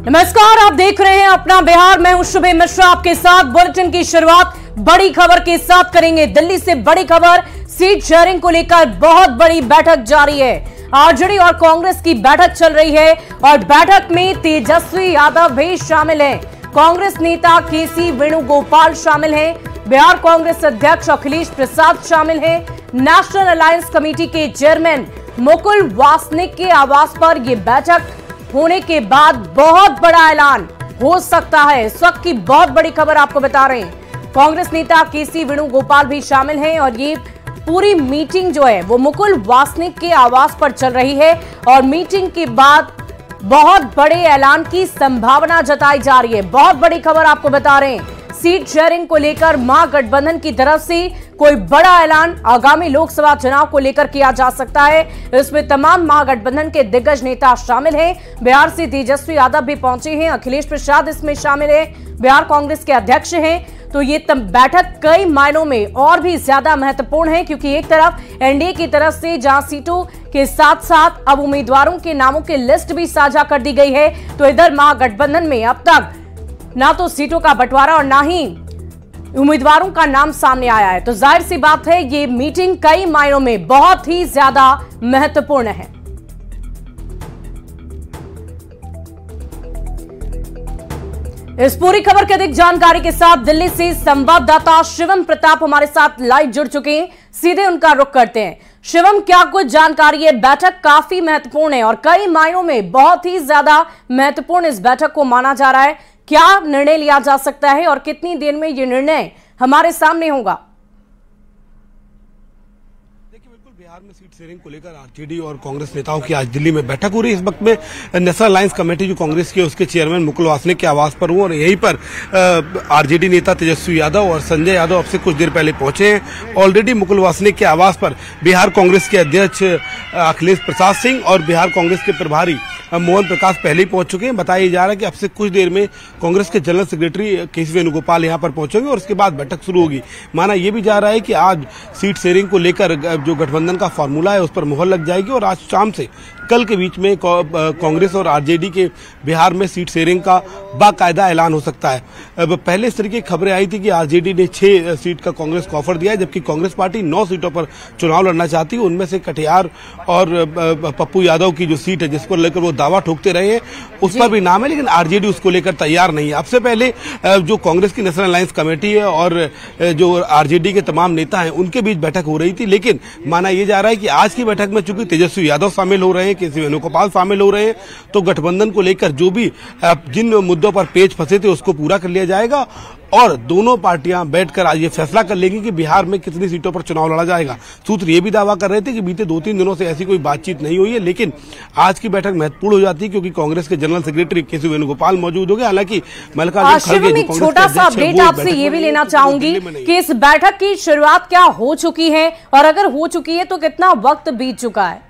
नमस्कार, आप देख रहे हैं अपना बिहार। मैं हूं शुभे मिश्रा आपके साथ। बुलेटिन की शुरुआत बड़ी खबर के साथ करेंगे। दिल्ली से बड़ी खबर, सीट शेयरिंग को लेकर बहुत बड़ी बैठक जारी है। आरजेडी और कांग्रेस की बैठक चल रही है और बैठक में तेजस्वी यादव भी शामिल हैं। कांग्रेस नेता केसी वेणुगोपाल शामिल हैं। बिहार कांग्रेस अध्यक्ष अखिलेश प्रसाद शामिल हैं। नेशनल अलायंस कमेटी के चेयरमैन मुकुल वासनिक के आवास पर यह बैठक होने के बाद बहुत बड़ा ऐलान हो सकता है। इस वक्त की बहुत बड़ी खबर आपको बता रहे हैं। कांग्रेस नेता केसी वेणुगोपाल भी शामिल हैं और ये पूरी मीटिंग जो है वो मुकुल वासनिक के आवास पर चल रही है और मीटिंग के बाद बहुत बड़े ऐलान की संभावना जताई जा रही है। बहुत बड़ी खबर आपको बता रहे हैं। सीट शेयरिंग को लेकर महागठबंधन की तरफ से कोई बड़ा ऐलान आगामी लोकसभा चुनाव को लेकर किया जा सकता है। इसमें तमाम महागठबंधन के दिग्गज नेता शामिल हैं। बिहार से तेजस्वी यादव भी पहुंचे हैं। अखिलेश प्रसाद इसमें शामिल है, बिहार कांग्रेस के अध्यक्ष हैं। तो ये बैठक कई मायनों में और भी ज्यादा महत्वपूर्ण है, क्योंकि एक तरफ एनडीए की तरफ से जहां सीटों के साथ साथ अब उम्मीदवारों के नामों की लिस्ट भी साझा कर दी गई है, तो इधर महागठबंधन में अब तक ना तो सीटों का बंटवारा और ना ही उम्मीदवारों का नाम सामने आया है। तो जाहिर सी बात है ये मीटिंग कई मायनों में बहुत ही ज्यादा महत्वपूर्ण है। इस पूरी खबर की अधिक जानकारी के साथ दिल्ली से संवाददाता शिवम प्रताप हमारे साथ लाइव जुड़ चुके हैं। सीधे उनका रुख करते हैं। शिवम, क्या कुछ जानकारी है? बैठक काफी महत्वपूर्ण है और कई मायनों में बहुत ही ज्यादा महत्वपूर्ण इस बैठक को माना जा रहा है। क्या निर्णय लिया जा सकता है और कितनी देर में यह निर्णय हमारे सामने होगा? बिहार में सीट शेयरिंग को लेकर आरजेडी और कांग्रेस नेताओं की आज दिल्ली में बैठक हो रही है। इस वक्त में नेशनल अलायंस कमेटी जो कांग्रेस की है उसके चेयरमैन मुकुल वासनिक के आवास पर हूं और यहीं पर आरजेडी नेता तेजस्वी यादव और संजय यादव अब से कुछ देर पहले पहुंचे हैं। ऑलरेडी मुकुल वासनिक के आवास पर बिहार कांग्रेस के अध्यक्ष अखिलेश प्रसाद सिंह और बिहार कांग्रेस के प्रभारी मोहन प्रकाश पहले ही पहुंच चुके हैं। बताया जा रहा है कि अब से कुछ देर में कांग्रेस के जनरल सेक्रेटरी केसी वेणुगोपाल यहां पर पहुंचेंगे और उसके बाद बैठक शुरू होगी। माना यह भी जा रहा है कि आज सीट शेयरिंग को लेकर जो गठबंधन का फॉर्मूला है उस पर मुहर लग जाएगी और आज शाम से कल के बीच में कांग्रेस और आरजेडी के बिहार में सीट शेयरिंग का बाकायदा ऐलान हो सकता है। पहले इस तरीके की खबरें आई थी कि आरजेडी ने 6 सीट का कांग्रेस को ऑफर दिया है, जबकि कांग्रेस पार्टी 9 सीटों पर चुनाव लड़ना चाहती है। उनमें से कटिहार और पप्पू यादव की जो सीट है जिसको लेकर वो दावा ठोकते रहे हैं उस पर भी नाम है, लेकिन आरजेडी उसको लेकर तैयार नहीं है। अब से पहले जो कांग्रेस की नेशनल अलायंस कमेटी है और जो आरजेडी के तमाम नेता हैं उनके बीच बैठक हो रही थी, लेकिन माना यह जा रहा है कि आज की बैठक में चूंकि तेजस्वी यादव शामिल हो रहे हैं, केसी वेणुगोपाल शामिल हो रहे हैं, तो गठबंधन को लेकर जो भी जिन मुद्दों पर पेच फंसे थे उसको पूरा कर लिया जाएगा और दोनों पार्टियां बैठकर आज ये फैसला कर लेंगी कि बिहार में कितनी सीटों पर चुनाव लड़ा जाएगा। सूत्र ये भी दावा कर रहे थे कि बीते 2-3 दिनों से ऐसी कोई बातचीत नहीं हुई है, लेकिन आज की बैठक महत्वपूर्ण हो जाती है क्योंकि कांग्रेस के जनरल सेक्रेटरी केसी वेणुगोपाल मौजूद होंगे। हालांकि मल्लिकार्जुन खड़गे जो छोटा सा अपडेट आपसे ये भी लेना चाहूंगी कि इस बैठक की शुरुआत क्या हो चुकी है और अगर हो चुकी है तो कितना वक्त बीत चुका है?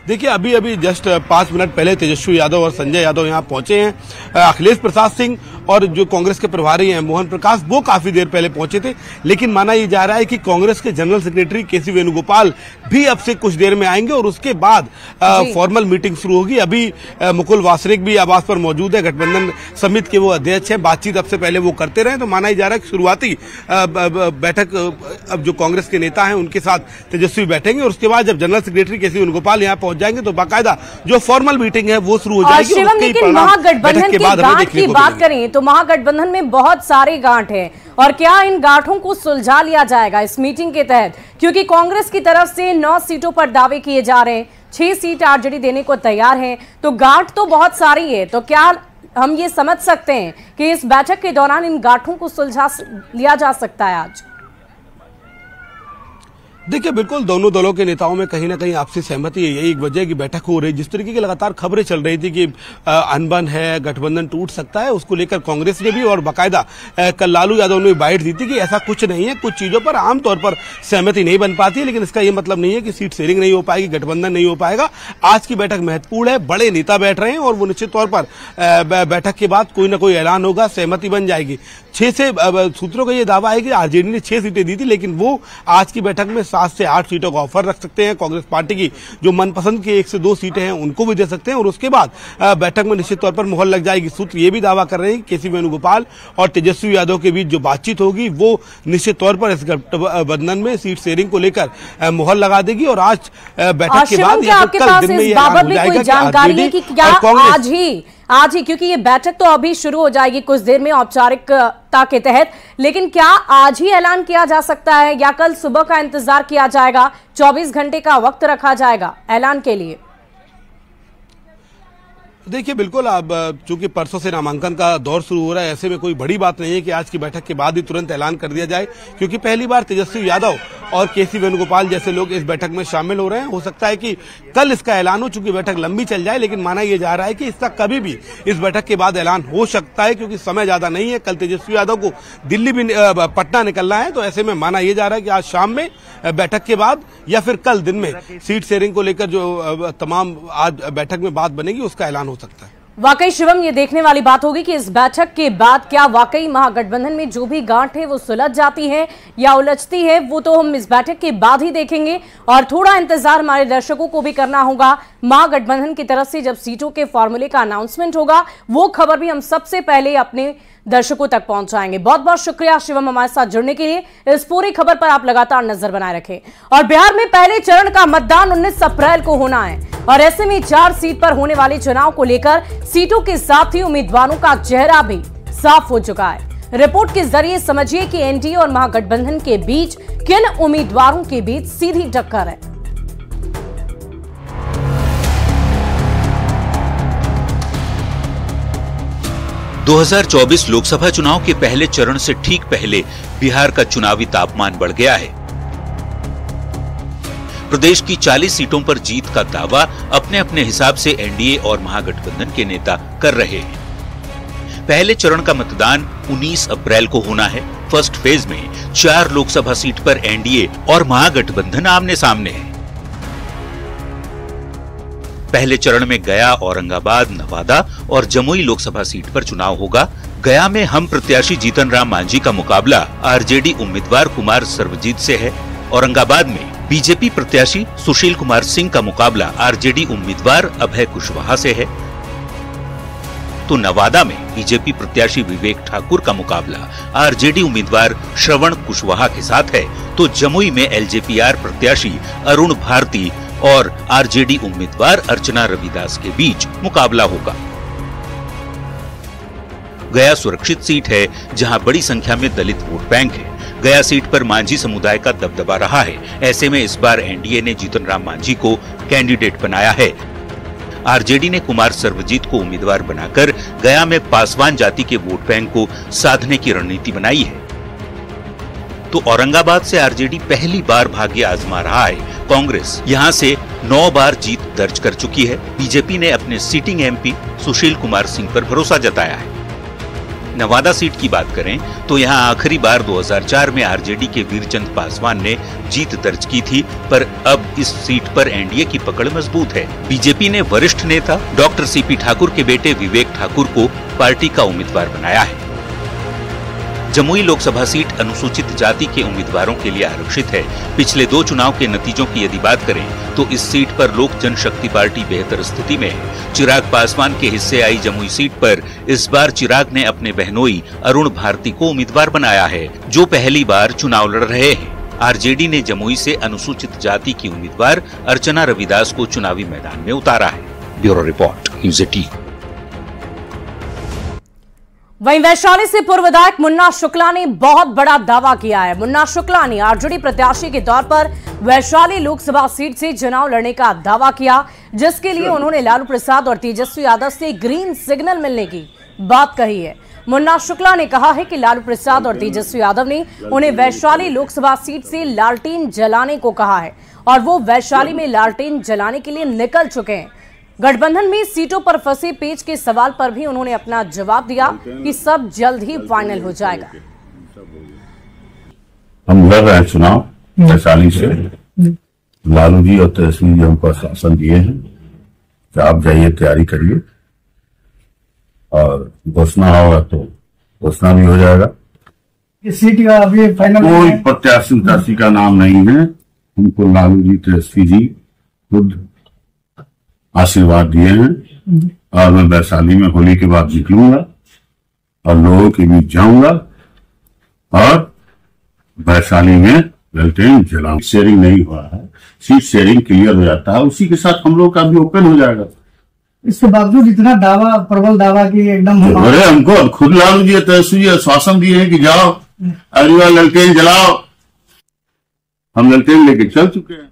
देखिए, अभी जस्ट 5 मिनट पहले तेजस्वी यादव और संजय यादव यहां पहुंचे हैं। अखिलेश प्रसाद सिंह और जो कांग्रेस के प्रभारी हैं मोहन प्रकाश वो काफी देर पहले पहुंचे थे, लेकिन माना यह जा रहा है कि कांग्रेस के जनरल सेक्रेटरी केसी वेणुगोपाल भी अब से कुछ देर में आएंगे और उसके बाद फॉर्मल मीटिंग शुरू होगी। अभी मुकुल वासनिक भी आवास पर मौजूद है, गठबंधन समिति के वो अध्यक्ष हैं। बातचीत अब से पहले वो करते रहे, तो माना यह जा रहा है कि शुरुआती बैठक अब जो कांग्रेस के नेता है उनके साथ तेजस्वी बैठेंगे और उसके बाद जब जनरल सेक्रेटरी केसी वेणुगोपाल यहाँ जाएंगे तो बाकायदा जो फॉर्मल मीटिंग है वो शुरू हो जाएगी। लेकिन महागठबंधन की गांठ की बात करें तो महागठबंधन में बहुत सारे गांठ हैं और क्या इन गांठों को सुलझा लिया जाएगा इस मीटिंग के तहत? क्योंकि कांग्रेस की तरफ से 9 सीटों पर दावे किए जा रहे हैं, 6 सीट आरजेडी देने को तैयार है, तो गांठ तो बहुत सारी है। तो क्या हम ये समझ सकते हैं कि इस बैठक के दौरान इन गांठों को सुलझा लिया जा सकता है आज? देखिए, बिल्कुल दोनों दलों के नेताओं में कहीं ना कहीं आपसी सहमति है। यही एक वजह की बैठक हो रही है। जिस तरीके की लगातार खबरें चल रही थी कि अनबन है, गठबंधन टूट सकता है, उसको लेकर कांग्रेस ने भी और बाकायदा कल लालू यादव ने बाइट दी थी कि ऐसा कुछ नहीं है। कुछ चीजों पर आमतौर पर सहमति नहीं बन पाती है, लेकिन इसका यह मतलब नहीं है कि सीट शेयरिंग नहीं हो पाएगी, गठबंधन नहीं हो पाएगा। आज की बैठक महत्वपूर्ण है, बड़े नेता बैठ रहे हैं और वो निश्चित तौर पर बैठक के बाद कोई ना कोई ऐलान होगा, सहमति बन जाएगी। 6 से सूत्रों का यह दावा है कि आरजेडी ने 6 सीटें दी थी, लेकिन वो आज की बैठक में 7 से 8 सीटों का ऑफर रख सकते हैं। कांग्रेस पार्टी की जो मनपसंद की 1 से 2 सीटें हैं उनको भी दे सकते हैं और उसके बाद बैठक में निश्चित तौर पर मुहर लग जाएगी। सूत्र ये भी दावा कर रहे हैं कि केसी वेणुगोपाल और तेजस्वी यादव के बीच जो बातचीत होगी वो निश्चित तौर पर इस गठबंधन में सीट शेयरिंग को लेकर मुहर लगा देगी और आज बैठक के बाद या फिर कल दिन में यह ऐलान हो जाएगा कि आज ही क्योंकि ये बैठक तो अभी शुरू हो जाएगी कुछ देर में औपचारिकता के तहत, लेकिन क्या आज ही ऐलान किया जा सकता है या कल सुबह का इंतजार किया जाएगा? 24 घंटे का वक्त रखा जाएगा ऐलान के लिए। देखिए बिल्कुल, अब चूंकि परसों से नामांकन का दौर शुरू हो रहा है, ऐसे में कोई बड़ी बात नहीं है कि आज की बैठक के बाद ही तुरंत ऐलान कर दिया जाए, क्योंकि पहली बार तेजस्वी यादव और केसी वेणुगोपाल जैसे लोग इस बैठक में शामिल हो रहे हैं। हो सकता है कि कल इसका ऐलान हो, चूंकि बैठक लंबी चल जाए, लेकिन माना यह जा रहा है कि इसका कभी भी इस बैठक के बाद ऐलान हो सकता है, क्योंकि समय ज्यादा नहीं है। कल तेजस्वी यादव को दिल्ली भी पटना निकलना है, तो ऐसे में माना यह जा रहा है कि आज शाम में बैठक के बाद या फिर कल दिन में सीट शेयरिंग को लेकर जो तमाम आज बैठक में बात बनेगी उसका ऐलान हो सकता है। वाकई शिवम, ये देखने वाली बात होगी कि इस बैठक के बाद क्या वाकई महागठबंधन में जो भी गांठ है वो सुलझ जाती है या उलझती है, वो तो हम इस बैठक के बाद ही देखेंगे। और थोड़ा इंतजार हमारे दर्शकों को भी करना होगा। महागठबंधन की तरफ से जब सीटों के फॉर्मूले का अनाउंसमेंट होगा, वो खबर भी हम सबसे पहले अपने दर्शकों तक पहुंचाएंगे। बहुत बहुत शुक्रिया शिवम हमारे साथ जुड़ने के लिए। इस पूरी खबर पर आप लगातार नजर बनाए रखें। और बिहार में पहले चरण का मतदान 19 अप्रैल को होना है और ऐसे में 4 सीट पर होने वाले चुनाव को लेकर सीटों के साथ ही उम्मीदवारों का चेहरा भी साफ हो चुका है। रिपोर्ट के जरिए समझिए कि एनडीए और महागठबंधन के बीच किन उम्मीदवारों के बीच सीधी टक्कर है। 2024 लोकसभा चुनाव के पहले चरण से ठीक पहले बिहार का चुनावी तापमान बढ़ गया है। प्रदेश की 40 सीटों पर जीत का दावा अपने अपने हिसाब से एनडीए और महागठबंधन के नेता कर रहे हैं। पहले चरण का मतदान 19 अप्रैल को होना है। फर्स्ट फेज में 4 लोकसभा सीट पर एनडीए और महागठबंधन आमने सामने है। पहले चरण में गया, औरंगाबाद, नवादा और जमुई लोकसभा सीट पर चुनाव होगा। गया में हम प्रत्याशी जीतन राम मांझी का मुकाबला आरजेडी उम्मीदवार कुमार सर्वजीत से है। औरंगाबाद में बीजेपी प्रत्याशी सुशील कुमार सिंह का मुकाबला आरजेडी उम्मीदवार अभय कुशवाहा से है। तो नवादा में बीजेपी प्रत्याशी विवेक ठाकुर का मुकाबला आरजेडी उम्मीदवार श्रवण कुशवाहा के साथ है। तो जमुई में एलजेपीआर प्रत्याशी अरुण भारती और आरजेडी उम्मीदवार अर्चना रविदास के बीच मुकाबला होगा। गया सुरक्षित सीट है, जहां बड़ी संख्या में दलित वोट बैंक है। गया सीट पर मांझी समुदाय का दबदबा रहा है। ऐसे में इस बार एनडीए ने जीतन राम मांझी को कैंडिडेट बनाया है। आरजेडी ने कुमार सर्वजीत को उम्मीदवार बनाकर गया में पासवान जाति के वोट बैंक को साधने की रणनीति बनाई है। तो औरंगाबाद से आरजेडी पहली बार भाग्य आजमा रहा है। कांग्रेस यहां से 9 बार जीत दर्ज कर चुकी है। बीजेपी ने अपने सिटिंग एमपी सुशील कुमार सिंह पर भरोसा जताया है। नवादा सीट की बात करें तो यहां आखिरी बार 2004 में आरजेडी के वीरचंद पासवान ने जीत दर्ज की थी, पर अब इस सीट पर एनडीए की पकड़ मजबूत है। बीजेपी ने वरिष्ठ नेता डॉक्टर सीपी ठाकुर के बेटे विवेक ठाकुर को पार्टी का उम्मीदवार बनाया है। जमुई लोकसभा सीट अनुसूचित जाति के उम्मीदवारों के लिए आरक्षित है। पिछले 2 चुनाव के नतीजों की यदि बात करें तो इस सीट पर लोक जनशक्ति पार्टी बेहतर स्थिति में है। चिराग पासवान के हिस्से आई जमुई सीट पर इस बार चिराग ने अपने बहनोई अरुण भारती को उम्मीदवार बनाया है, जो पहली बार चुनाव लड़ रहे हैं। आरजेडी ने जमुई से अनुसूचित जाति की उम्मीदवार अर्चना रविदास को चुनावी मैदान में उतारा है। Bureau report, news 18। वहीं वैशाली से पूर्व विधायक मुन्ना शुक्ला ने बहुत बड़ा दावा किया है। मुन्ना शुक्ला ने आरजेडी प्रत्याशी के तौर पर वैशाली लोकसभा सीट से चुनाव लड़ने का दावा किया, जिसके लिए उन्होंने लालू प्रसाद और तेजस्वी यादव से ग्रीन सिग्नल मिलने की बात कही है। मुन्ना शुक्ला ने कहा है कि लालू प्रसाद और तेजस्वी यादव ने उन्हें वैशाली लोकसभा सीट से लालटेन जलाने को कहा है और वो वैशाली में लालटेन जलाने के लिए निकल चुके हैं। गठबंधन में सीटों पर फंसे पेच के सवाल पर भी उन्होंने अपना जवाब दिया कि सब जल्द ही फाइनल हो जाएगा। हम लड़ रहे हैं चुनाव वैशाली से। लालू जी और तेजस्वी जी हमको आश्वासन दिए हैं कि आप जाइए, तैयारी करिए और घोषणा होगा तो घोषणा भी हो जाएगा। इस सीट का अभी फाइनल कोई प्रत्याशी का नाम नहीं है। उनको लालू जी तेजस्वी जी खुद आशीर्वाद दिए हैं और मैं वैशाली में होली के बाद निकलूंगा और लोगों के बीच जाऊंगा और वैशाली में ललटेन जलाऊं। शेयरिंग नहीं हुआ है, सीट शेयरिंग क्लियर हो जाता है, उसी के साथ हम लोग का भी ओपन हो जाएगा। इसके बावजूद इतना दावा, प्रबल दावा की एकदम अरे हमको खुद लालू जी तेजस्वी जी आश्वासन दिए हैं कि जाओ अगली बार ललटेन जलाओ। हम ललटेन लेके चल चुके हैं।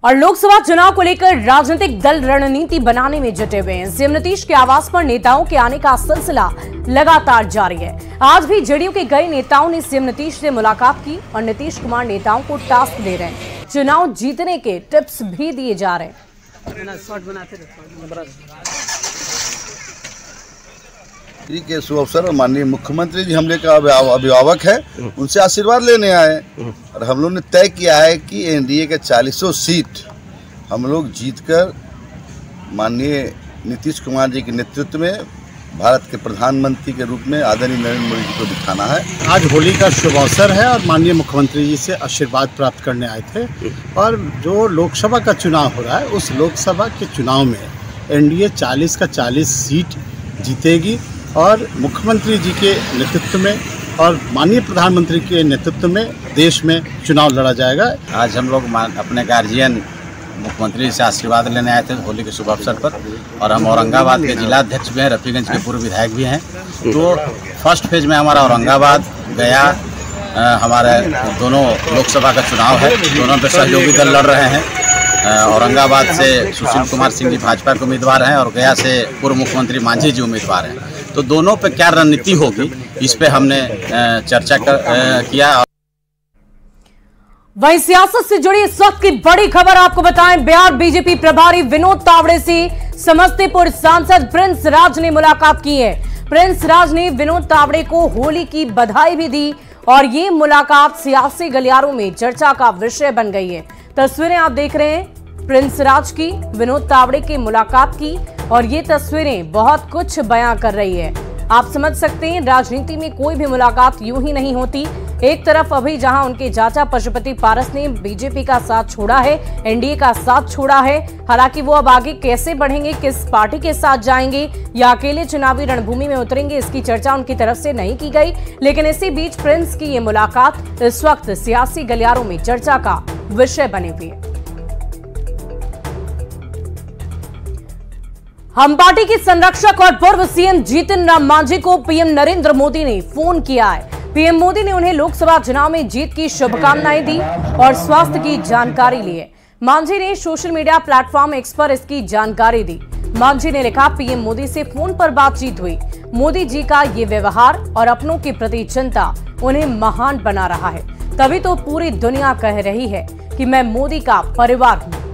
और लोकसभा चुनाव को लेकर राजनीतिक दल रणनीति बनाने में जुटे हुए हैं। सीएम नीतीश के आवास पर नेताओं के आने का सिलसिला लगातार जारी है। आज भी जेडीयू के कई नेताओं ने सीएम नीतीश से मुलाकात की और नीतीश कुमार नेताओं को टास्क दे रहे हैं। चुनाव जीतने के टिप्स भी दिए जा रहे हैं। के शुभ अवसर माननीय मुख्यमंत्री जी हमले का अभिभावक है, उनसे आशीर्वाद लेने आए और हम लोग ने तय किया है कि एनडीए के 40 सीट हम लोग जीतकर माननीय नीतीश कुमार जी के नेतृत्व में भारत के प्रधानमंत्री के रूप में आदरणीय नरेंद्र मोदी जी को दिखाना है। आज होली का शुभ अवसर है और माननीय मुख्यमंत्री जी से आशीर्वाद प्राप्त करने आए थे और जो लोकसभा का चुनाव हो रहा है उस लोकसभा के चुनाव में एनडीए 40 का 40 सीट जीतेगी और मुख्यमंत्री जी के नेतृत्व में और माननीय प्रधानमंत्री के नेतृत्व में देश में चुनाव लड़ा जाएगा। आज हम लोग अपने गार्जियन मुख्यमंत्री से आशीर्वाद लेने आए थे होली के शुभ अवसर पर और हम औरंगाबाद के जिलाध्यक्ष भी हैं, रफीगंज के पूर्व विधायक भी हैं। तो फर्स्ट फेज में हमारा औरंगाबाद गया हमारे दोनों लोकसभा का चुनाव है, दोनों पे सहयोगी दल लड़ रहे हैं। औरंगाबाद से सुशील कुमार सिंह जी भाजपा के उम्मीदवार हैं और गया से पूर्व मुख्यमंत्री मांझी जी उम्मीदवार हैं। तो दोनों पे क्या रणनीति होगी इस पे हमने चर्चा किया। वहीं सियासत से जुड़ी इस वक्त की बड़ी खबर आपको बताएं। बिहार बीजेपी प्रभारी विनोद तावड़े से समस्तीपुर सांसद प्रिंस राज ने मुलाकात की है। प्रिंस राज ने विनोद तावड़े को होली की बधाई भी दी और ये मुलाकात सियासी गलियारों में चर्चा का विषय बन गई है। तस्वीरें आप देख रहे हैं प्रिंस राज की विनोद तावड़े की मुलाकात की और ये तस्वीरें बहुत कुछ बयां कर रही है। आप समझ सकते हैं राजनीति में कोई भी मुलाकात यूं ही नहीं होती। एक तरफ अभी जहां उनके चाचा पशुपति पारस ने बीजेपी का साथ छोड़ा है, एनडीए का साथ छोड़ा है, हालांकि वो अब आगे कैसे बढ़ेंगे, किस पार्टी के साथ जाएंगे या अकेले चुनावी रणभूमि में उतरेंगे, इसकी चर्चा उनकी तरफ से नहीं की गई। लेकिन इसी बीच प्रिंस की ये मुलाकात इस वक्त सियासी गलियारों में चर्चा का विषय बनी हुई है। हम पार्टी के संरक्षक और पूर्व सीएम जीतन राम मांझी को पीएम नरेंद्र मोदी ने फोन किया है। पीएम मोदी ने उन्हें लोकसभा चुनाव में जीत की शुभकामनाएं दी और स्वास्थ्य की जानकारी ली है। मांझी ने सोशल मीडिया प्लेटफॉर्म एक्स पर इसकी जानकारी दी। मांझी ने लिखा, पीएम मोदी से फोन पर बातचीत हुई। मोदी जी का ये व्यवहार और अपनों के प्रति चिंता उन्हें महान बना रहा है, तभी तो पूरी दुनिया कह रही है कि मैं मोदी का परिवार हूं।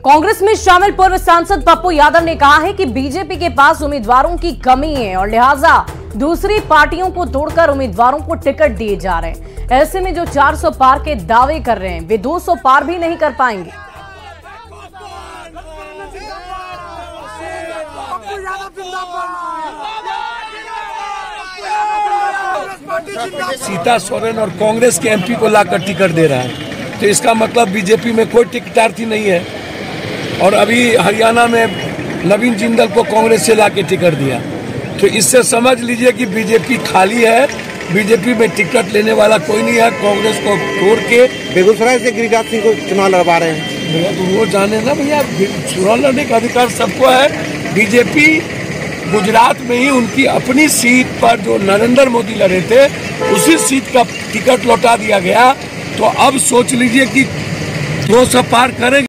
कांग्रेस में शामिल पूर्व सांसद पप्पू यादव ने कहा है कि बीजेपी के पास उम्मीदवारों की कमी है और लिहाजा दूसरी पार्टियों को तोड़कर उम्मीदवारों को टिकट दिए जा रहे हैं। ऐसे में जो 400 पार के दावे कर रहे हैं वे 200 पार भी नहीं कर पाएंगे। सीता सोरेन और कांग्रेस के एमपी को लाकर टिकट दे रहा है, तो इसका मतलब बीजेपी में कोई टिकटार्थी नहीं है। और अभी हरियाणा में नवीन जिंदल को कांग्रेस से लाके टिकट दिया, तो इससे समझ लीजिए कि बीजेपी खाली है, बीजेपी में टिकट लेने वाला कोई नहीं है। कांग्रेस को तोड़ के बेगूसराय से गिरिराज सिंह को चुनाव लड़वा रहे हैं भैया, तो वो जाने ना भैया, चुनाव लड़ने का अधिकार सबको है। बीजेपी गुजरात में ही उनकी अपनी सीट पर जो नरेंद्र मोदी लड़े थे उसी सीट का टिकट लौटा दिया गया, तो अब सोच लीजिए कि 200 पार करेंगे।